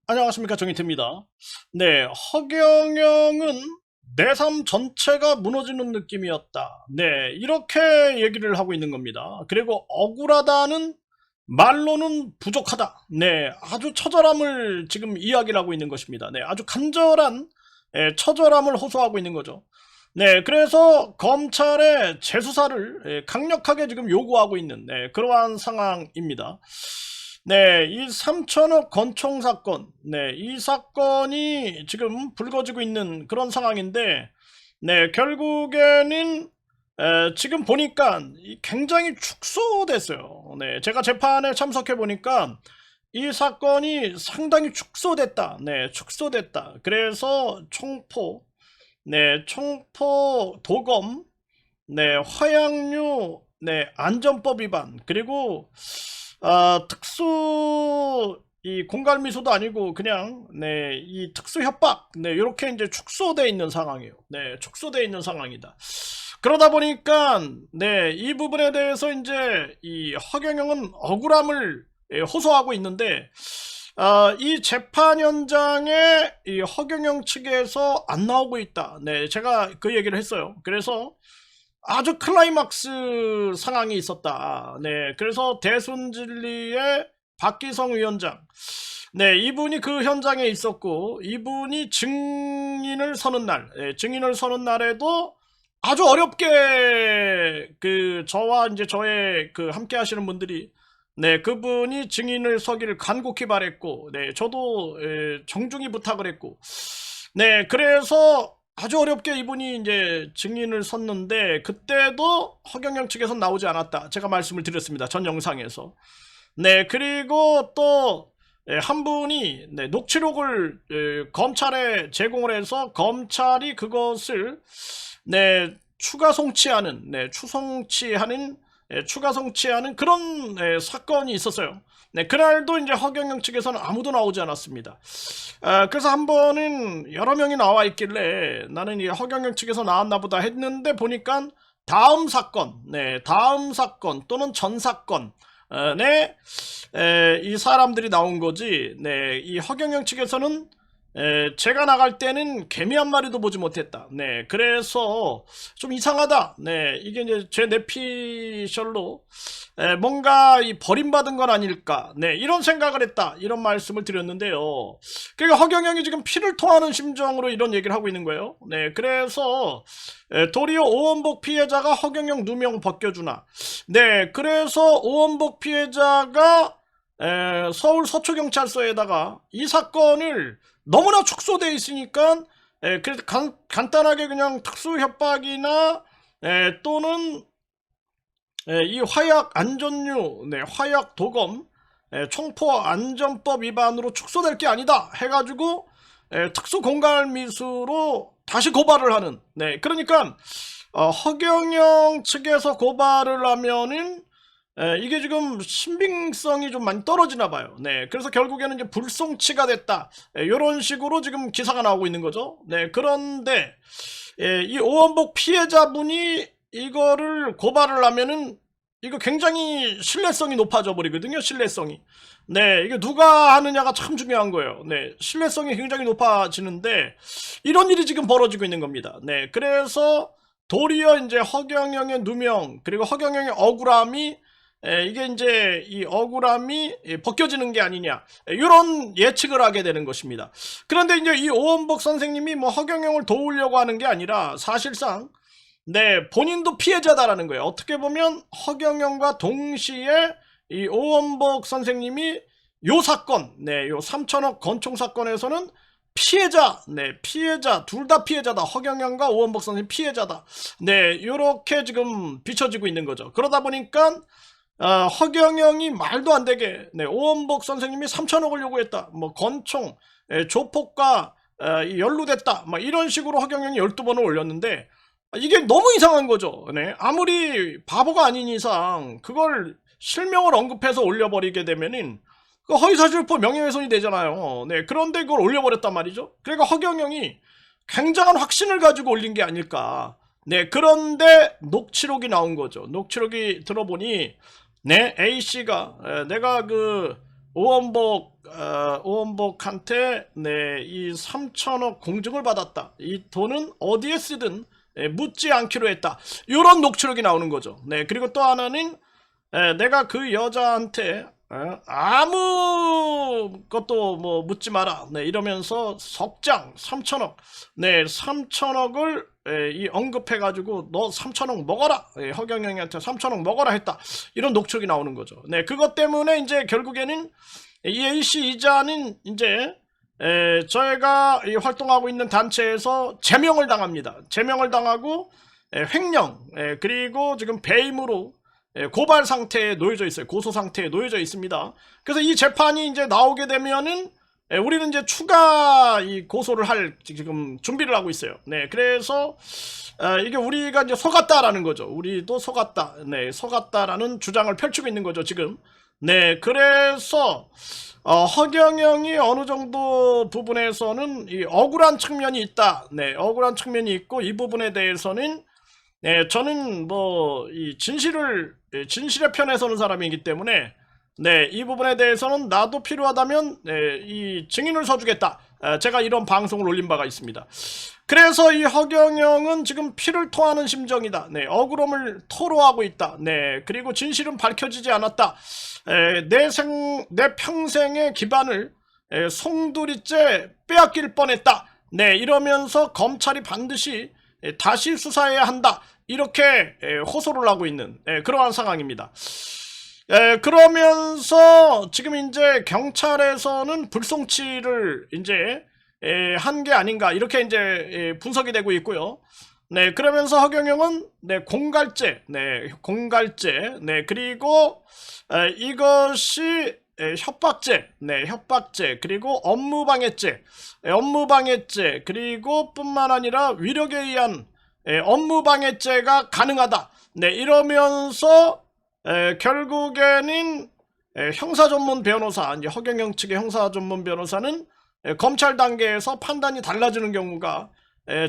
안녕하십니까, 정희태입니다. 네, 허경영은 내 삶 전체가 무너지는 느낌이었다. 네, 이렇게 얘기를 하고 있는 겁니다. 그리고 억울하다는 말로는 부족하다. 네, 아주 처절함을 지금 이야기를 하고 있는 것입니다. 네, 아주 간절한 처절함을 호소하고 있는 거죠. 네, 그래서 검찰의 재수사를 강력하게 지금 요구하고 있는 그러한 상황입니다. 네, 이 3천억 건총 사건, 네, 이 사건이 지금 불거지고 있는 그런 상황인데, 네, 결국에는 지금 보니까 굉장히 축소됐어요. 네, 제가 재판에 참석해 보니까 이 사건이 상당히 축소됐다. 네, 축소됐다. 그래서 총포, 네, 총포 도검, 네, 화약류, 네, 안전법 위반, 그리고 특수 이 공갈미소도 아니고 그냥 이 특수 협박 이렇게 이제 축소돼 있는 상황이에요. 네, 축소돼 있는 상황이다. 그러다 보니까 이 부분에 대해서 이제 이 허경영은 억울함을 호소하고 있는데 이 재판 현장에 이 허경영 측에서 안 나오고 있다. 네, 제가 그 얘기를 했어요. 그래서 아주 클라이막스 상황이 있었다. 네, 그래서 대순진리의 박기성 위원장, 네, 이분이 그 현장에 있었고, 이분이 증인을 서는 날, 증인을 서는 날에도 아주 어렵게 저와 이제 저의 함께 하시는 분들이 네, 그분이 증인을 서기를 간곡히 바랬고, 네, 저도 정중히 부탁을 했고, 네, 그래서 아주 어렵게 이분이 이제 증인을 섰는데 그때도 허경영 측에서 나오지 않았다. 제가 말씀을 드렸습니다. 전 영상에서. 네, 그리고 또 한 분이 녹취록을 검찰에 제공을 해서 검찰이 그것을 추가 송치하는 추가 송치하는 그런 사건이 있었어요. 네, 그날도 이제 허경영 측에서는 아무도 나오지 않았습니다. 그래서 한 번은 여러 명이 나와 있길래 나는 이 허경영 측에서 나왔나 보다 했는데 보니까 다음 사건 또는 전 사건 이 사람들이 나온 거지. 네, 이 허경영 측에서는 제가 나갈 때는 개미 한 마리도 보지 못했다. 네, 그래서 좀 이상하다. 네, 이게 이제 제 뇌피셜로 뭔가 이 버림받은 건 아닐까. 네, 이런 생각을 했다. 이런 말씀을 드렸는데요. 그러니까 허경영이 지금 피를 토하는 심정으로 이런 얘기를 하고 있는 거예요. 네, 그래서 도리어 오원복 피해자가 허경영 누명 벗겨주나. 네, 그래서 오원복 피해자가 서울 서초경찰서에다가 이 사건을 너무나 축소되어 있으니까 그래서 간단하게 그냥 특수협박이나 또는 이 화약 안전류, 화약 도검, 총포 안전법 위반으로 축소될 게 아니다 해가지고 특수공갈미수로 다시 고발을 하는. 네, 그러니까 허경영 측에서 고발을 하면은 이게 지금 신빙성이 좀 많이 떨어지나 봐요. 네, 그래서 결국에는 이제 불송치가 됐다. 이런 식으로 지금 기사가 나오고 있는 거죠. 네, 그런데 이 오원복 피해자분이 이거를 고발을 하면은 이거 굉장히 신뢰성이 높아져 버리거든요. 신뢰성이. 네, 이게 누가 하느냐가 참 중요한 거예요. 네, 신뢰성이 굉장히 높아지는데 이런 일이 지금 벌어지고 있는 겁니다. 네, 그래서 도리어 이제 허경영의 누명 그리고 허경영의 억울함이 이게 이제 이 억울함이 벗겨지는 게 아니냐 이런 예측을 하게 되는 것입니다. 그런데 이제 이 오원복 선생님이 뭐 허경영을 도우려고 하는 게 아니라 사실상 본인도 피해자다라는 거예요. 어떻게 보면 허경영과 동시에 이 오원복 선생님이 요 사건, 요 3천억 건총 사건에서는 피해자, 피해자, 둘 다 피해자다. 허경영과 오원복 선생님 피해자다. 요렇게 지금 비춰지고 있는 거죠. 그러다 보니까 허경영이 말도 안 되게 오원복 선생님이 3천억을 요구했다. 뭐 건총, 조폭과 연루됐다. 막 이런 식으로 허경영이 12번을 올렸는데 이게 너무 이상한 거죠. 네, 아무리 바보가 아닌 이상 그걸 실명을 언급해서 올려버리게 되면은 그 허위사실유포 명예훼손이 되잖아요. 네, 그런데 그걸 올려버렸단 말이죠. 그러니까 허경영이 굉장한 확신을 가지고 올린 게 아닐까. 네, 그런데 녹취록이 나온 거죠. 녹취록이 들어보니 A씨가 내가 오원복한테 이 3천억 공증을 받았다. 이 돈은 어디에 쓰든 묻지 않기로 했다. 이런 녹취록이 나오는 거죠. 네, 그리고 또 하나는 내가 그 여자한테 아무것도 뭐 묻지 마라. 네, 이러면서 석장 3천억, 3천억을 이 언급해가지고 너 3천억 먹어라. 허경영한테 3천억 먹어라 했다. 이런 녹취록이 나오는 거죠. 네, 그것 때문에 이제 결국에는 이 A씨 이자는 이제 저희가 활동하고 있는 단체에서 제명을 당합니다. 제명을 당하고 횡령, 그리고 지금 배임으로 고발 상태에 놓여져 있어요. 고소 상태에 놓여져 있습니다. 그래서 이 재판이 이제 나오게 되면은 우리는 이제 추가 이 고소를 할 지금 준비를 하고 있어요. 네, 그래서 이게 우리가 이제 속았다라는 거죠. 우리도 속았다. 네, 속았다라는 주장을 펼치고 있는 거죠, 지금. 네, 그래서 허경영이 어느 정도 부분에서는 이 억울한 측면이 있다. 네, 억울한 측면이 있고 이 부분에 대해서는 저는 뭐 이 진실의 편에 서는 사람이기 때문에 이 부분에 대해서는 나도 필요하다면 이 증인을 서주겠다. 제가 이런 방송을 올린 바가 있습니다. 그래서 이 허경영은 지금 피를 토하는 심정이다. 억울함을 토로하고 있다. 그리고 진실은 밝혀지지 않았다. 내 평생의 기반을 송두리째 빼앗길 뻔했다. 이러면서 검찰이 반드시 다시 수사해야 한다. 이렇게 호소를 하고 있는 그러한 상황입니다. 그러면서 지금 이제 경찰에서는 불송치를 이제 한 게 아닌가 이렇게 이제 분석이 되고 있고요. 그러면서 허경영은 공갈죄, 그리고 이것이 협박죄, 협박죄, 그리고 업무방해죄, 그리고 뿐만 아니라 위력에 의한 업무방해죄가 가능하다. 이러면서 결국에는 형사전문 변호사, 이제 허경영 측의 형사전문 변호사는 검찰 단계에서 판단이 달라지는 경우가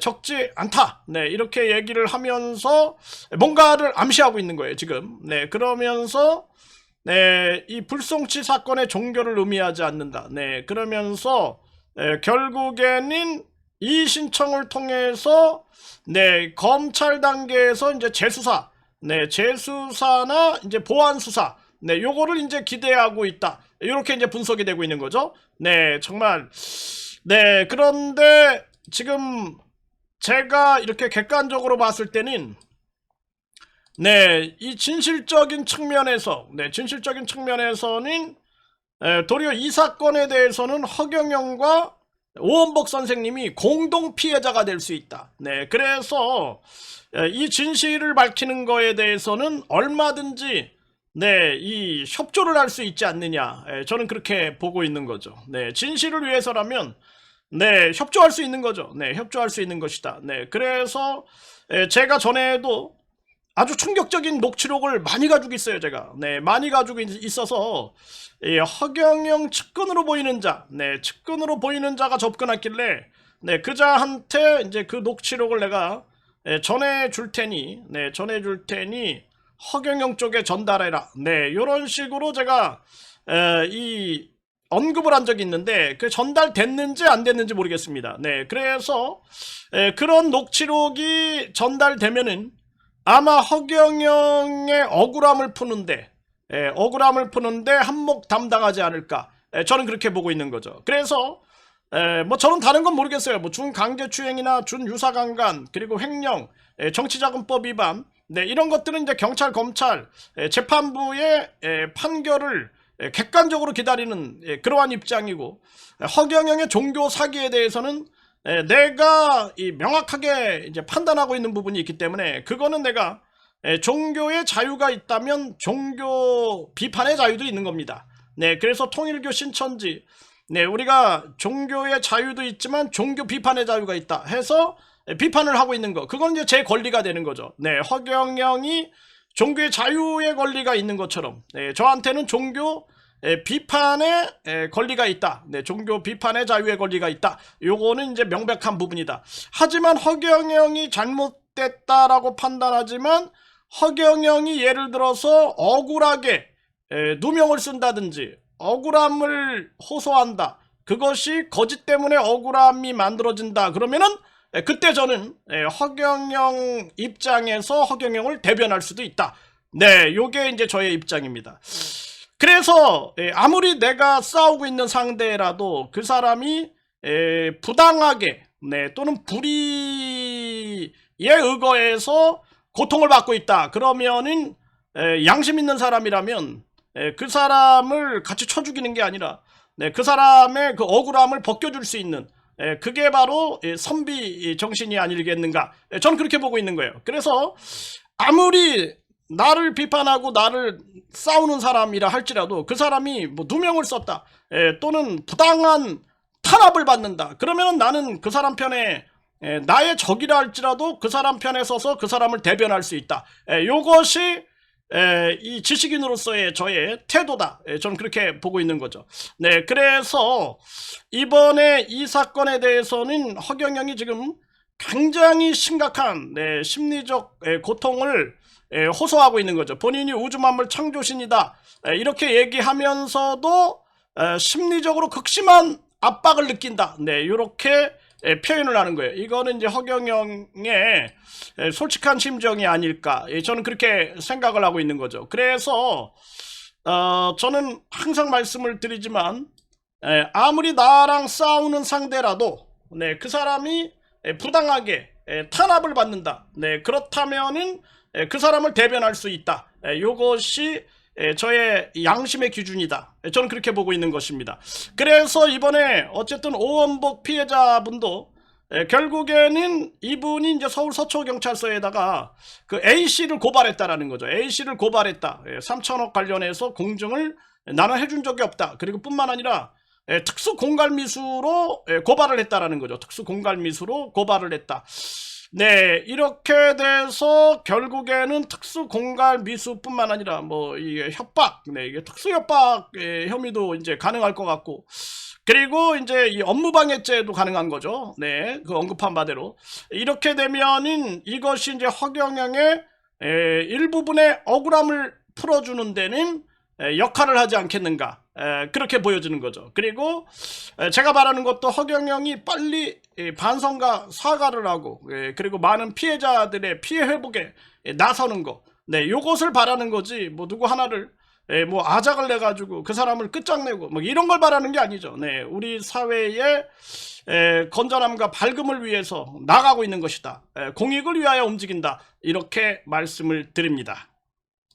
적지 않다. 이렇게 얘기를 하면서 뭔가를 암시하고 있는 거예요, 지금. 그러면서 이 불송치 사건의 종결을 의미하지 않는다. 그러면서 결국에는 이 신청을 통해서 검찰 단계에서 이제 재수사, 재수사나 이제 보안 수사, 요거를 이제 기대하고 있다. 이렇게 이제 분석이 되고 있는 거죠. 정말. 그런데 지금 제가 이렇게 객관적으로 봤을 때는 이 진실적인 측면에서는 도리어 이 사건에 대해서는 허경영과 오원복 선생님이 공동 피해자가 될 수 있다. 그래서 이 진실을 밝히는 거에 대해서는 얼마든지 이 협조를 할 수 있지 않느냐. 저는 그렇게 보고 있는 거죠. 진실을 위해서라면 협조할 수 있는 거죠. 협조할 수 있는 것이다. 그래서 제가 전에도 아주 충격적인 녹취록을 많이 가지고 있어요, 제가. 많이 가지고 있어서 허경영 측근으로 보이는 자, 측근으로 보이는 자가 접근했길래 그자한테 이제 그 녹취록을 내가 전해줄 테니 허경영 쪽에 전달해라. 요런 식으로 제가 이 언급을 한 적이 있는데 그 전달됐는지 안 됐는지 모르겠습니다. 그래서 그런 녹취록이 전달되면은 아마 허경영의 억울함을 푸는데 한몫 담당하지 않을까. 저는 그렇게 보고 있는 거죠. 그래서 뭐 저는 다른 건 모르겠어요. 뭐 준강제추행이나 준유사강간, 그리고 횡령, 정치자금법 위반, 이런 것들은 이제 경찰, 검찰, 재판부의 판결을 객관적으로 기다리는 그러한 입장이고, 허경영의 종교 사기에 대해서는 내가 명확하게 이제 판단하고 있는 부분이 있기 때문에 그거는 내가 종교의 자유가 있다면 종교 비판의 자유도 있는 겁니다. 그래서 통일교 신천지, 우리가 종교의 자유도 있지만 종교 비판의 자유가 있다 해서 비판을 하고 있는 거, 그건 이제 제 권리가 되는 거죠. 허경영이 종교의 자유의 권리가 있는 것처럼 저한테는 종교 비판의 권리가 있다. 종교 비판의 자유의 권리가 있다. 요거는 이제 명백한 부분이다. 하지만 허경영이 잘못됐다라고 판단하지만 허경영이 예를 들어서 억울하게 누명을 쓴다든지 억울함을 호소한다. 그것이 거짓 때문에 억울함이 만들어진다. 그러면은 그때 저는 허경영 입장에서 허경영을 대변할 수도 있다. 네, 요게 이제 저의 입장입니다. 그래서 아무리 내가 싸우고 있는 상대라도 그 사람이 부당하게 또는 불의에 의거해서 고통을 받고 있다. 그러면은 양심 있는 사람이라면 그 사람을 같이 쳐 죽이는 게 아니라 그 사람의 그 억울함을 벗겨줄 수 있는 그게 바로 선비 정신이 아니겠는가. 저는 그렇게 보고 있는 거예요. 그래서 아무리 나를 비판하고 나를 싸우는 사람이라 할지라도 그 사람이 뭐 누명을 썼다 또는 부당한 탄압을 받는다. 그러면 나는 그 사람 편에 나의 적이라 할지라도 그 사람 편에 서서 그 사람을 대변할 수 있다. 요것이 이 지식인으로서의 저의 태도다. 저는 그렇게 보고 있는 거죠. 네, 그래서 이번에 이 사건에 대해서는 허경영이 지금 굉장히 심각한 심리적 고통을 호소하고 있는 거죠. 본인이 우주만물 창조신이다 이렇게 얘기하면서도 심리적으로 극심한 압박을 느낀다. 이렇게 표현을 하는 거예요. 이거는 이제 허경영의 솔직한 심정이 아닐까. 저는 그렇게 생각을 하고 있는 거죠. 그래서 저는 항상 말씀을 드리지만 아무리 나랑 싸우는 상대라도 그 사람이 부당하게 탄압을 받는다. 그렇다면은 그 사람을 대변할 수 있다. 이것이 저의 양심의 기준이다. 저는 그렇게 보고 있는 것입니다. 그래서 이번에 어쨌든 오원복 피해자분도 결국에는 이분이 이제 서울 서초경찰서에다가 그 A씨를 고발했다라는 거죠. A씨를 고발했다. 3천억 관련해서 공증을 나는 해준 적이 없다. 그리고 뿐만 아니라 특수공갈미수로 고발을 했다라는 거죠. 특수공갈미수로 고발을 했다. 이렇게 돼서 결국에는 특수공갈미수뿐만 아니라 뭐 이게 협박, 이게 특수협박 혐의도 이제 가능할 것 같고, 그리고 이제 이 업무방해죄도 가능한 거죠. 그 언급한 바대로 이렇게 되면은 이것이 이제 허경영의 일부분의 억울함을 풀어주는 데는 역할을 하지 않겠는가. 그렇게 보여지는 거죠. 그리고 제가 바라는 것도 허경영이 빨리 반성과 사과를 하고 그리고 많은 피해자들의 피해 회복에 나서는 거. 요것을 바라는 거지 뭐 누구 하나를 뭐 아작을 내가지고 그 사람을 끝장내고 뭐 이런 걸 바라는 게 아니죠. 우리 사회의 건전함과 밝음을 위해서 나가고 있는 것이다. 공익을 위하여 움직인다. 이렇게 말씀을 드립니다.